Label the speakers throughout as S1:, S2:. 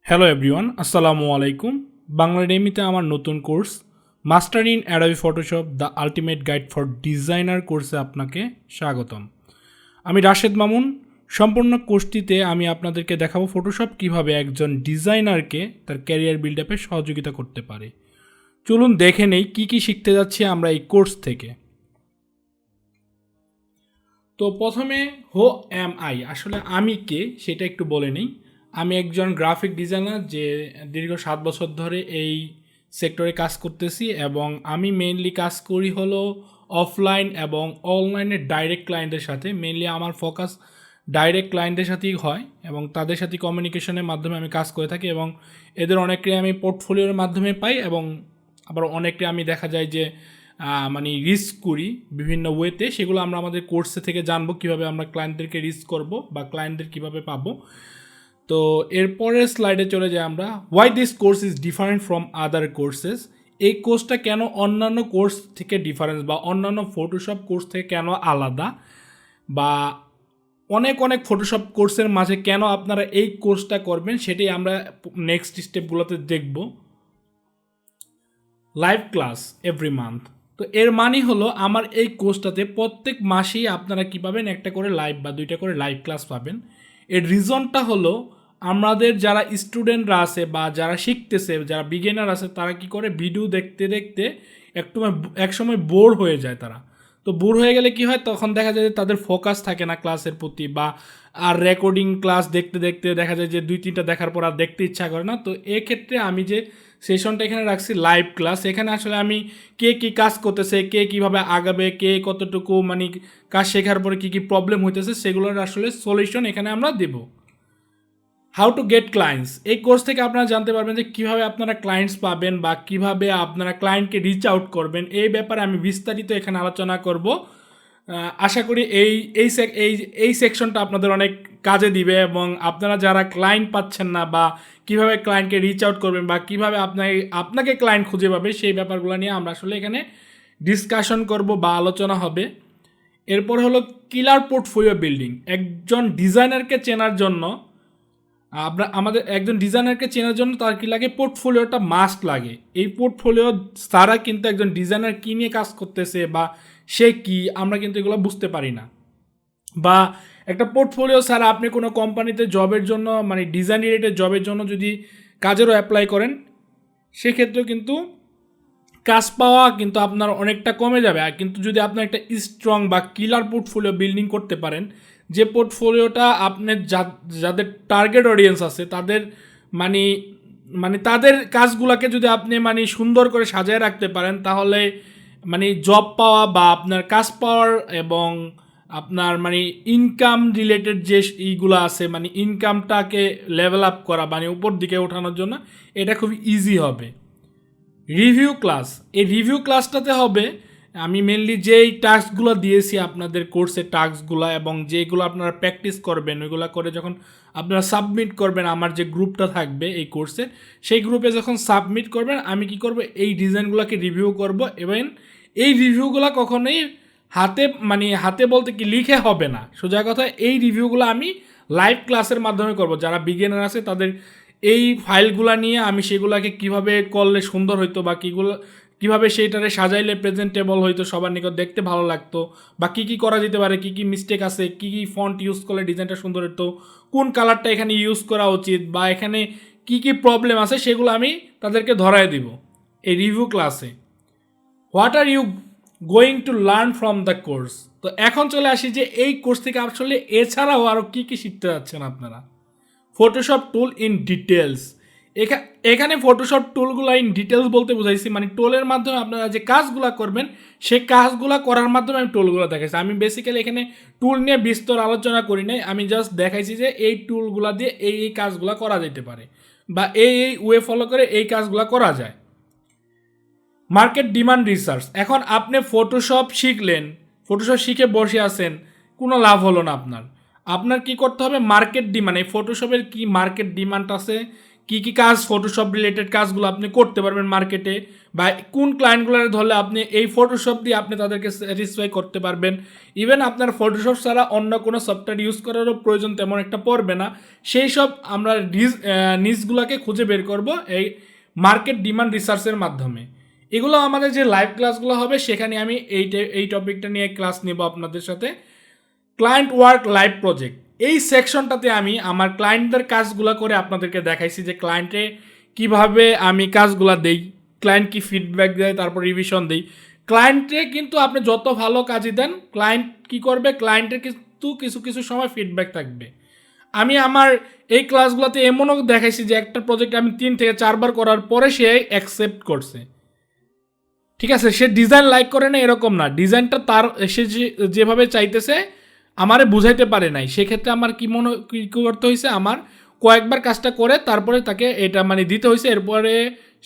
S1: Hello everyone, আসসালামু আলাইকুম। বাংলাডেমিতে আমার নতুন course master in Adobe Photoshop the ultimate guide for designer কোর্সে আপনাকে স্বাগতম। আমি রাশেদ মামুন। সম্পূর্ণ কোর্সটিতে আমি আপনাদেরকে দেখাবো ফটোশপ কিভাবে একজন ডিজাইনারকে তার ক্যারিয়ার বিল্ড আপে সহযোগিতা করতে পারে। চলুন দেখে নেই কী কী শিখতে যাচ্ছি আমরা এই কোর্স থেকে। তো প্রথমে হো এম আই, আসলে আমি কে সেটা একটু বলে নিই। আমি একজন গ্রাফিক ডিজাইনার যে দীর্ঘ 7 বছর ধরে এই সেক্টরে কাজ করতেছি, এবং আমি মেইনলি কাজ করি হলো অফলাইন এবং অনলাইনের ডাইরেক্ট ক্লায়েন্টের সাথে। মেইনলি আমার ফোকাস ডাইরেক্ট ক্লায়েন্টের সাথেই হয় এবং তাদের সাথে কমিউনিকেশনের মাধ্যমে আমি কাজ করে থাকি, এবং এদের অনেককে আমি পোর্টফোলিওর মাধ্যমে পাই, এবং আবার অনেককে আমি দেখা যায় যে মানে রিস্ক করি বিভিন্ন ওয়েতে। সেগুলো আমরা আমাদের কোর্সে থেকে জানবো কীভাবে আমরা ক্লায়েন্টদেরকে রিস্ক করব বা ক্লায়েন্টদের কীভাবে পাবো। তো এরপরের স্লাইডে চলে যাই আমরা। Why this course is different from other courses. এই কোর্সটা কেন অন্যান্য কোর্স থেকে ডিফারেন্স বা অন্যান্য ফটোশপ কোর্স থেকে কেন আলাদা, বা অনেক অনেক ফটোশপ কোর্সের মাঝে কেন আপনারা এই কোর্সটা করবেন, সেটাই আমরা নেক্সট স্টেপগুলোতে দেখব। Live class every month. তো এর মানে হলো আমার এই কোর্সটাতে প্রত্যেক মাসেই আপনারা কী পাবেন, একটা করে লাইভ বা 2টা করে লাইভ ক্লাস পাবেন। এর রিজনটা হলো আমাদের যারা স্টুডেন্টরা আছে বা যারা শিখতেছে, যারা বিগিনার আছে, তারা কি করে ভিডিও দেখতে দেখতে একসময় বোর হয়ে যায় তারা। তো বোর হয়ে গেলে কি হয়, তখন দেখা যায় যে তাদের ফোকাস থাকে না ক্লাসের প্রতি, বা আর রেকর্ডিং ক্লাস দেখতে দেখতে দেখা যায় যে 2-3টা দেখার পর আর দেখতে ইচ্ছা করে না। তো এক্ষেত্রে আমি যে সেশনটা এখানে রাখছি লাইভ ক্লাস, এখানে আসলে আমি কে কী কাজ করতেছে, কে কীভাবে আগাবে, কে কতটুকু মানে কাজ শেখার পরে কী কী প্রবলেম হইতেছে, সেগুলোর আসলে সলিউশন এখানে আমরা দেব। How to get clients. এই কোর্স থেকে আপনারা জানতে পারবেন যে কীভাবে আপনারা ক্লায়েন্টস পাবেন বা কীভাবে আপনারা ক্লায়েন্টকে রিচ আউট করবেন। এই ব্যাপারে আমি বিস্তারিত এখানে আলোচনা করব। আশা করি এই সেকশনটা আপনাদের অনেক কাজে দিবে, এবং আপনারা যারা ক্লায়েন্ট পাচ্ছেন না বা কীভাবে ক্লায়েন্টকে রিচ আউট করবেন বা কীভাবে আপনাকে ক্লায়েন্ট খুঁজে পাবে, সেই ব্যাপারগুলো নিয়ে আমরা আসলে এখানে ডিসকাশন করব বা আলোচনা হবে। এরপর হলো কিলার পোর্টফোলিও বিল্ডিং। একজন ডিজাইনারকে চেনার জন্য আমাদের একজন ডিজাইনারকে চেনার জন্য তার কী লাগে, পোর্টফোলিওটা মাস্ট লাগে। এই পোর্টফোলিও ছাড়া কিন্তু একজন ডিজাইনার কী নিয়ে কাজ করতেছে বা সে কি, আমরা কিন্তু এগুলো বুঝতে পারি না। বা একটা পোর্টফোলিও ছাড়া আপনি কোনো কোম্পানিতে জবের জন্য মানে ডিজাইন রিলেটেড জবের জন্য যদি কাজেরও অ্যাপ্লাই করেন, সেক্ষেত্রেও কিন্তু কাজ পাওয়া কিন্তু আপনার অনেকটা কমে যাবে। আর কিন্তু যদি আপনি একটা স্ট্রং বা কিলার পোর্টফোলিও বিল্ডিং করতে পারেন, যে পোর্টফোলিওটা আপনার যাদের টার্গেট অডিয়েন্স আছে তাদের মানে মানে তাদের কাজগুলোকে যদি আপনি মানে সুন্দর করে সাজায় রাখতে পারেন, তাহলে মানে জব পাওয়া বা আপনার কাজ পাওয়ার এবং আপনার মানে ইনকাম রিলেটেড যে এইগুলো আছে, মানে ইনকামটাকে লেভেল আপ করা মানে উপর দিকে ওঠানোর জন্য এটা খুব ইজি হবে। Review class. এই রিভিউ ক্লাসটাতে হবে আমি মেনলি যেই টাস্কগুলো দিয়েছি আপনাদের কোর্সের টাস্কগুলো, এবং যেগুলো আপনারা প্র্যাকটিস করবেন, ওইগুলো করে যখন আপনারা সাবমিট করবেন আমার যে গ্রুপটা থাকবে এই কোর্সে, সেই গ্রুপে যখন সাবমিট করবেন, আমি কি করব, এই ডিজাইনগুলোকে রিভিউ করব। এবং এই রিভিউগুলো কখনোই হাতে বলতে কি লিখে হবে না, সোজা কথা এই রিভিউগুলো আমি লাইভ ক্লাসের মাধ্যমে করব। যারা বিগিনার আছে তাদের এই ফাইলগুলো নিয়ে আমি সেগুলোকে কিভাবে করলে সুন্দর হইতো, বা কীভাবে সেইটারে সাজাইলে প্রেজেন্টেবল হইতো, সবার নিকট দেখতে ভালো লাগতো, বা কী কী করা যেতে পারে, কী কী মিস্টেক আছে, কী কী ফন্ট ইউজ করলে ডিজাইনটা সুন্দর হতো, কোন কালারটা এখানে ইউজ করা উচিত, বা এখানে কী কী প্রবলেম আছে, সেগুলো আমি তাদেরকে ধরায় দিব এই রিভিউ ক্লাসে। What are you going to learn from the course. তো এখন চলে আসি যে এই কোর্স থেকে আসলে এছাড়াও আরও কী কী শিখতে যাচ্ছেন আপনারা। Photoshop tool in details. এখানে ফটোশপ টুলগুলো ইন ডিটেলস বলতে বোঝাইছি মানে টুলের মাধ্যমে আপনারা যে কাজগুলো করবেন সেই কাজগুলো করার মাধ্যমে আমি টুলগুলো দেখাইছি। আমি বেসিক্যালি এখানে টুল নিয়ে বিস্তর আলোচনা করি নাই, আমি জাস্ট দেখাইছি যে এই টুলগুলো দিয়ে এই কাজগুলো করা যেতে পারে, বা এই ওয়ে ফলো করে এই কাজগুলো করা যায়। Market demand research. এখন আপনি ফটোশপ শিখলেন, ফটোশপ শিখে বসে আছেন, কোনো লাভ হলো না আপনার কি করতে হবে, মার্কেট ডিমান্ড, এই ফটোশপের কি মার্কেট ডিমান্ড আছে, কী কী কাজ ফটোশপ রিলেটেড কাজগুলো আপনি করতে পারবেন মার্কেটে, বা কোন ক্লায়েন্টগুলো ধরলে আপনি এই ফটোশপ দিয়ে আপনি তাদেরকে স্যাটিসফাই করতে পারবেন। ইভেন আপনার ফটোশপ ছাড়া অন্য কোনো সফটওয়্যার ইউজ করারও প্রয়োজন তেমন একটা পড়বে না। সেই সব আমরা নিজগুলোকে খুঁজে বের করব এই মার্কেট ডিমান্ড রিসার্চের মাধ্যমে। এগুলো আমাদের যে লাইভ ক্লাসগুলো হবে সেখানে আমি এই টপিকটা নিয়ে ক্লাস নেব আপনাদের সাথে। ক্লায়েন্ট ওয়ার্ক লাইভ প্রজেক্ট, এই সেকশনটাতে আমি আমার ক্লায়েন্টদের কাজগুলো করে আপনাদেরকে দেখাইছি যে ক্লায়েন্টে কিভাবে আমি কাজগুলো দেই, ক্লায়েন্ট কি ফিডব্যাক দেয়, তারপর রিভিশন দেই। ক্লায়েন্টে কিন্তু আপনি যত ভালো কাজই দেন, ক্লায়েন্ট কি করবে, ক্লায়েন্টের কিন্তু কিছু কিছু সময় ফিডব্যাক থাকবে। আমি আমার এই ক্লাসগুলোতে এমনও দেখাইছি যে একটা প্রজেক্ট আমি 3 থেকে 4 বার করার পরে সে অ্যাকসেপ্ট করছে। ঠিক আছে, সে ডিজাইন লাইক করে না এরকম না, ডিজাইনটা তার সে যেভাবে চাইতেছে আমারে বুঝাইতে পারে নাই, সেক্ষেত্রে আমার কি করতে হয়েছে, আমার কয়েকবার কাজটা করে তারপরে তাকে এটা মানে দিতে হয়েছে, এরপরে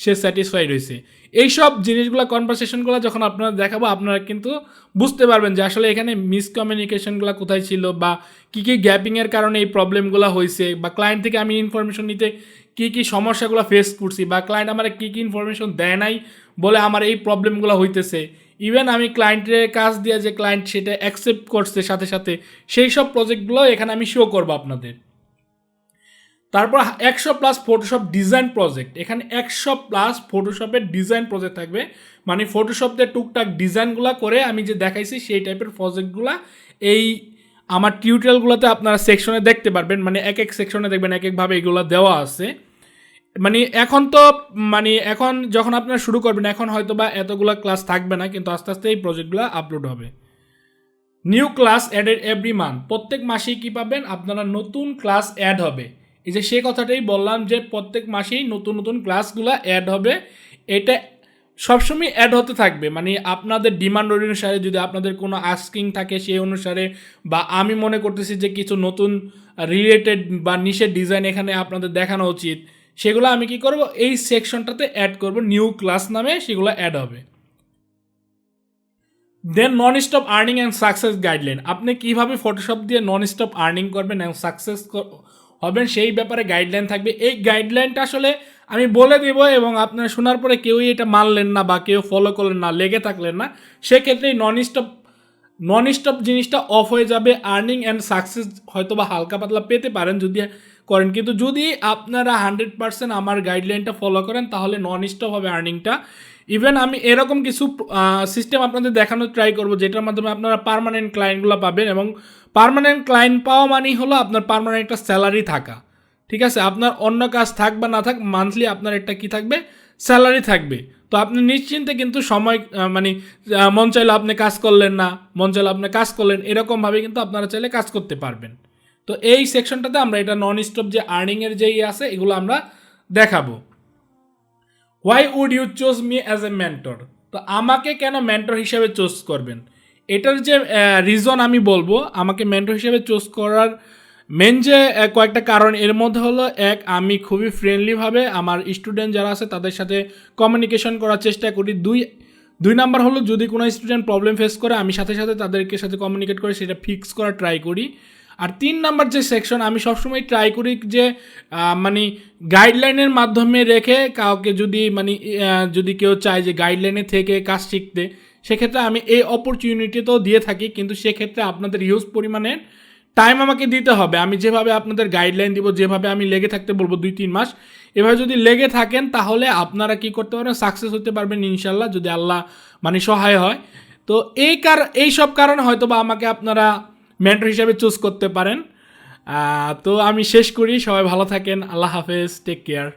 S1: সে স্যাটিসফাইড হয়েছে। এইসব জিনিসগুলো কনভারসেশনগুলো যখন আপনারা দেখাবো আপনারা কিন্তু বুঝতে পারবেন যে আসলে এখানে মিসকমিউনিকেশনগুলো কোথায় ছিল, বা কী কী গ্যাপিংয়ের কারণে এই প্রবলেমগুলো হয়েছে, বা ক্লায়েন্ট থেকে আমি ইনফরমেশন নিতে কী কী সমস্যাগুলো ফেস করছি, বা ক্লায়েন্ট আমার কী কী ইনফরমেশন দেয় নাই বলে আমার এই প্রবলেমগুলো হইতেছে। ইভেন আমি ক্লায়েন্টের কাজ দিয়ে যে ক্লায়েন্ট সেটা অ্যাকসেপ্ট করছে সাথে সাথে, সেই সব প্রজেক্টগুলো এখানে আমি শো করবো আপনাদের। তারপর 100+ ফটোশপ ডিজাইন প্রজেক্ট, এখানে 100+ ফটোশপের ডিজাইন প্রজেক্ট থাকবে, মানে ফটোশপ দিয়ে টুকটাক ডিজাইনগুলো করে আমি যে দেখাইছি সেই টাইপের প্রজেক্টগুলো এই আমার টিউটোরিয়ালগুলোতে আপনারা সেকশনে দেখতে পারবেন। মানে এক এক সেকশনে দেখবেন এক একভাবে এগুলো দেওয়া আছে। মানে এখন যখন আপনারা শুরু করবেন এখন হয়তো বা এতগুলো ক্লাস থাকবে না, কিন্তু আস্তে আস্তে এই প্রজেক্টগুলো আপলোড হবে। New class added every month, প্রত্যেক মাসেই কী পাবেন আপনারা, নতুন ক্লাস অ্যাড হবে। এই যে সে কথাটাই বললাম যে প্রত্যেক মাসেই নতুন নতুন ক্লাসগুলো অ্যাড হবে, এটা সবসময় অ্যাড হতে থাকবে। মানে আপনাদের ডিমান্ড অনুসারে যদি আপনাদের কোনো আস্কিং থাকে সেই অনুসারে, বা আমি মনে করতেছি যে কিছু নতুন রিলেটেড বা নিশের ডিজাইন এখানে আপনাদের দেখানো উচিত, সেগুলো আমি কি করব, এই সেকশনটাতে অ্যাড করব, নিউ ক্লাস নামে সেগুলো অ্যাড হবে। Then non stop earning and success guideline, আপনি কীভাবে ফটোশপ দিয়ে নন স্টপ আর্নিং করবেন এবং সাকসেস হবেন সেই ব্যাপারে গাইডলাইন থাকবে। এই গাইডলাইনটা আসলে আমি বলে দেব, এবং আপনারা শোনার পরে কেউই এটা মানলেন না বা কেউ ফলো করলেন না, লেগে থাকলেন না, সেক্ষেত্রে নন স্টপ জিনিসটা অফ হয়ে যাবে। আর্নিং অ্যান্ড সাকসেস হয়তো বা হালকা পাতলা পেতে পারেন যদি করেন, কিন্তু যদি আপনারা 100% আমার গাইডলাইনটা ফলো করেন তাহলে নন স্টপ হবে আর্নিংটা। ইভেন আমি এরকম কিছু সিস্টেম আপনাদের দেখানোর ট্রাই করব যেটার মাধ্যমে আপনারা পার্মানেন্ট ক্লায়েন্টগুলো পাবেন, এবং পার্মানেন্ট ক্লায়েন্ট পাওয়া মানেই হলো আপনার পার্মানেন্ট একটা স্যালারি থাকা। ঠিক আছে, আপনার অন্য কাজ থাক বা না থাক, মান্থলি আপনার একটা কি থাকবে, স্যালারি থাকবে। তো আপনি নিশ্চিন্তে কিন্তু সময় মন চাইলে আপনি কাজ করলেন না, মন চাইলে আপনি কাজ করলেন, এরকমভাবে কিন্তু আপনারা চাইলে কাজ করতে পারবেন। তো এই সেকশনটাতে আমরা এটা নন স্টপ যে আর্নিংয়ের যেই আছে এগুলো আমরা দেখাবো। Why would you choose me as a mentor, তো আমাকে কেন মেন্টর হিসেবে চুজ করবেন, এটার যে রিজন আমি বলবো আমাকে মেন্টর হিসেবে চুজ করার মেন যে কয়েকটা কারণ, এর মধ্যে হলো এক, আমি খুবই ফ্রেন্ডলিভাবে আমার স্টুডেন্ট যারা আছে তাদের সাথে কমিউনিকেশন করার চেষ্টা করি। দুই নাম্বার হলো যদি কোনো স্টুডেন্ট প্রবলেম ফেস করে আমি সাথে সাথে তাদেরকে সাথে কমিউনিকেট করে সেটা ফিক্স করার ট্রাই করি। আর 3 নাম্বার যে সেকশন, আমি সবসময় ট্রাই করি যে মানে গাইডলাইনের মাধ্যমে রেখে কাউকে যদি কেউ চায় যে গাইডলাইনে থেকে কাজ শিখতে, সেক্ষেত্রে আমি এই অপরচুনিটিতেও দিয়ে থাকি, কিন্তু সেক্ষেত্রে আপনাদের হিউজ পরিমাণে টাইম আমাকে দিতে হবে। আমি যেভাবে আপনাদের গাইডলাইন দিব, যেভাবে আমি লেগে থাকতে বলবো 2-3 মাস, এভাবে যদি লেগে থাকেন তাহলে আপনারা কি করতে পারবেন, সাকসেস হতে পারবেন ইনশাল্লাহ, যদি আল্লাহ সহায় হয়। তো এই সব কারণে হয়তো বা আমাকে আপনারা মেন্টর হিসাবে চুজ করতে পারেন। তো আমি শেষ করি, সবাই ভালো থাকেন, আল্লাহ হাফেজ, টেক কেয়ার।